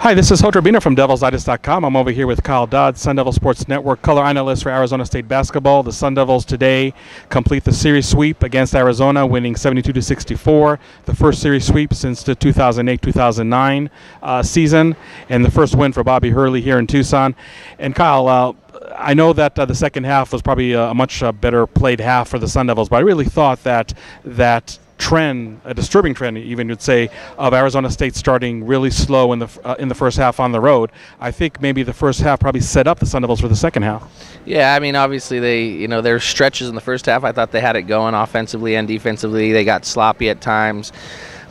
Hi, this is Hoter Bina from DevilsDigest.com. I'm over here with Kyle Dodd, Sun Devil Sports Network color analyst for Arizona State basketball. The Sun Devils today complete the series sweep against Arizona, winning 72-64, the first series sweep since the 2008-2009 season, and the first win for Bobby Hurley here in Tucson. And Kyle, I know that the second half was probably a much better played half for the Sun Devils, but I really thought that trend, a disturbing trend even you'd say, of Arizona State starting really slow in the first half on the road. I think maybe the first half probably set up the Sun Devils for the second half. Yeah, I mean, obviously there were stretches in the first half. I thought they had it going offensively and defensively. They got sloppy at times.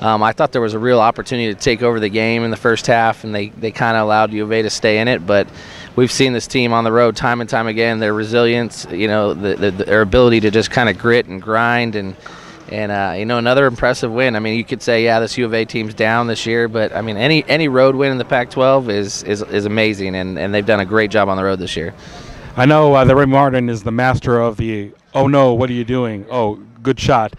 I thought there was a real opportunity to take over the game in the first half, and they kind of allowed U of A to stay in it. But we've seen this team on the road time and time again. Their resilience, their ability to just kind of grit and grind, and another impressive win. I mean, you could say, yeah, this U of A team's down this year, but I mean, any road win in the Pac-12 is amazing, and they've done a great job on the road this year. I know that Remy Martin is the master of the, oh no, what are you doing? Oh, good shot.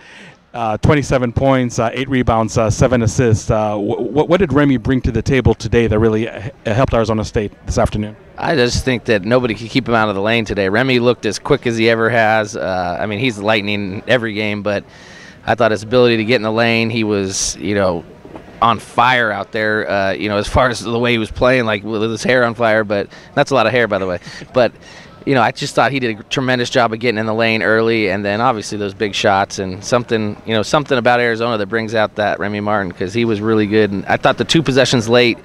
27 points, 8 rebounds, 7 assists. What did Remy bring to the table today that really helped Arizona State this afternoon? I just think that nobody could keep him out of the lane today. Remy looked as quick as he ever has. I mean, he's lightning every game, but I thought his ability to get in the lane, he was, on fire out there, as far as the way he was playing, like with his hair on fire, but that's a lot of hair, by the way. But, I just thought he did a tremendous job of getting in the lane early, and then obviously those big shots and something about Arizona that brings out that Remy Martin, because he was really good. And I thought the 2 possessions late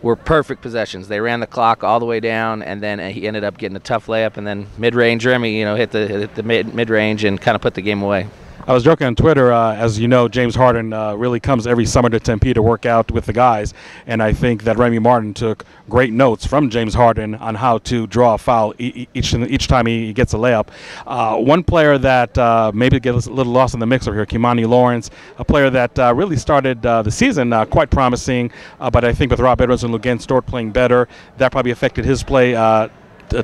were perfect possessions. They ran the clock all the way down, and then he ended up getting a tough layup, and then mid-range Remy, hit the mid-range and kind of put the game away. I was joking on Twitter, as you know, James Harden really comes every summer to Tempe to work out with the guys, and I think that Remy Martin took great notes from James Harden on how to draw a foul each time he gets a layup. One player that maybe gets a little lost in the mix over here, Kimani Lawrence, a player that really started the season quite promising, but I think with Rob Edwards and Lugan Stort playing better, that probably affected his play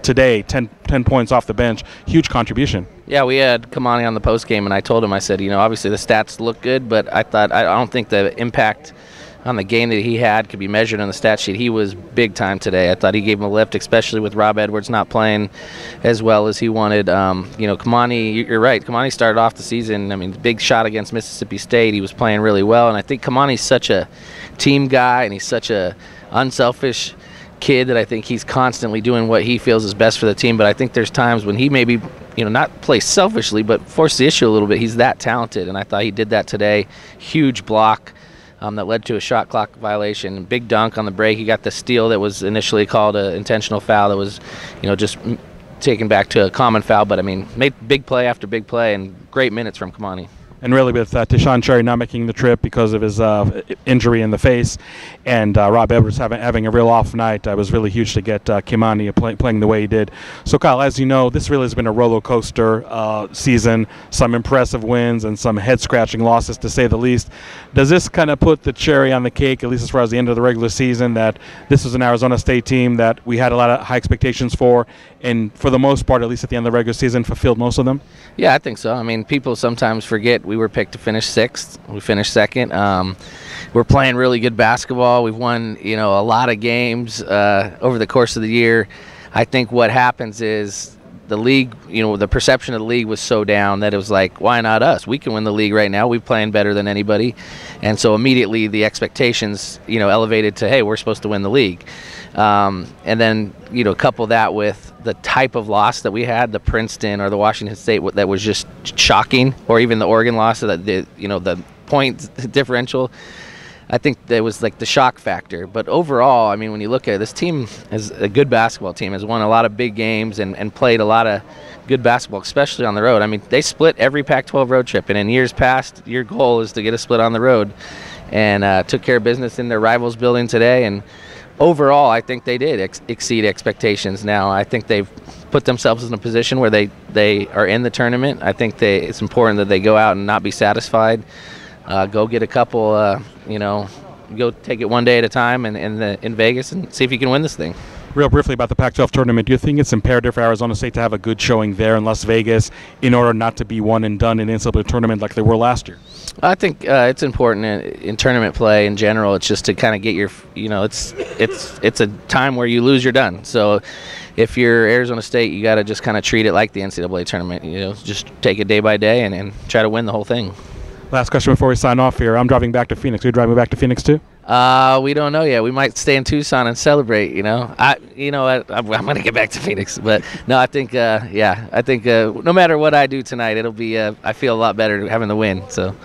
today. 10 points off the bench, huge contribution. Yeah, we had Kimani on the post game, and I told him, I said, obviously the stats look good, but I don't think the impact on the game that he had could be measured on the stat sheet. He was big time today. I thought he gave him a lift, especially with Rob Edwards not playing as well as he wanted. Kimani, you're right. Kimani started off the season, big shot against Mississippi State. He was playing really well, and I think Kimani's such a team guy, and he's such a unselfish kid that I think he's constantly doing what he feels is best for the team. But I think there's times when he maybe, not play selfishly, but force the issue a little bit. He's that talented, and I thought he did that today. Huge block that led to a shot clock violation. Big dunk on the break. He got the steal that was initially called an intentional foul that was, just taken back to a common foul. But, made big play after big play, and great minutes from Kimani. And really with Tashawn Cherry not making the trip because of his injury in the face, and Rob Edwards having a real off night, it was really huge to get Kimani playing the way he did. So Kyle, as you know, this really has been a roller coaster season, some impressive wins and some head-scratching losses to say the least. Does this kind of put the cherry on the cake, at least as far as the end of the regular season, that this was an Arizona State team that we had a lot of high expectations for, and for the most part, at least at the end of the regular season, fulfilled most of them? Yeah, I think so. People sometimes forget we were picked to finish 6th. We finished 2nd. We're playing really good basketball. We've won, a lot of games over the course of the year. I think what happens is the league, the perception of the league was so down that it was like, why not us? We can win the league right now. We're playing better than anybody. And so immediately the expectations, elevated to, hey, we're supposed to win the league. And then, couple that with the type of loss that we had, the Princeton or the Washington State, that was just shocking, or even the Oregon loss, so that the point differential. I think that was like the shock factor. But overall, when you look at it, this team is a good basketball team, has won a lot of big games and played a lot of good basketball, especially on the road. They split every Pac-12 road trip, and in years past, your goal is to get a split on the road, and took care of business in their rivals' building today. And overall, I think they did exceed expectations. Now, I think they've put themselves in a position where they are in the tournament. I think it's important that they go out and not be satisfied. Go get a couple, go take it one day at a time in Vegas and see if you can win this thing. Real briefly about the Pac-12 tournament, do you think it's imperative for Arizona State to have a good showing there in Las Vegas in order not to be one and done in the NCAA tournament like they were last year? I think it's important in tournament play in general. It's just to kind of get your, it's a time where you lose, you're done. So if you're Arizona State, you got to just kind of treat it like the NCAA tournament. Just take it day by day and try to win the whole thing. Last question before we sign off here. I'm driving back to Phoenix. Are you driving back to Phoenix too? We don't know yet. We might stay in Tucson and celebrate. I'm gonna get back to Phoenix, but no, I think, no matter what I do tonight, it'll be. I feel a lot better having the win. So.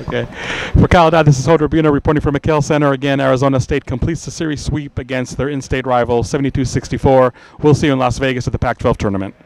Okay. For Kyle Dodd, this is Holt Rubino reporting from McKell Center. Again, Arizona State completes the series sweep against their in-state rival, 72-64. We'll see you in Las Vegas at the Pac-12 tournament.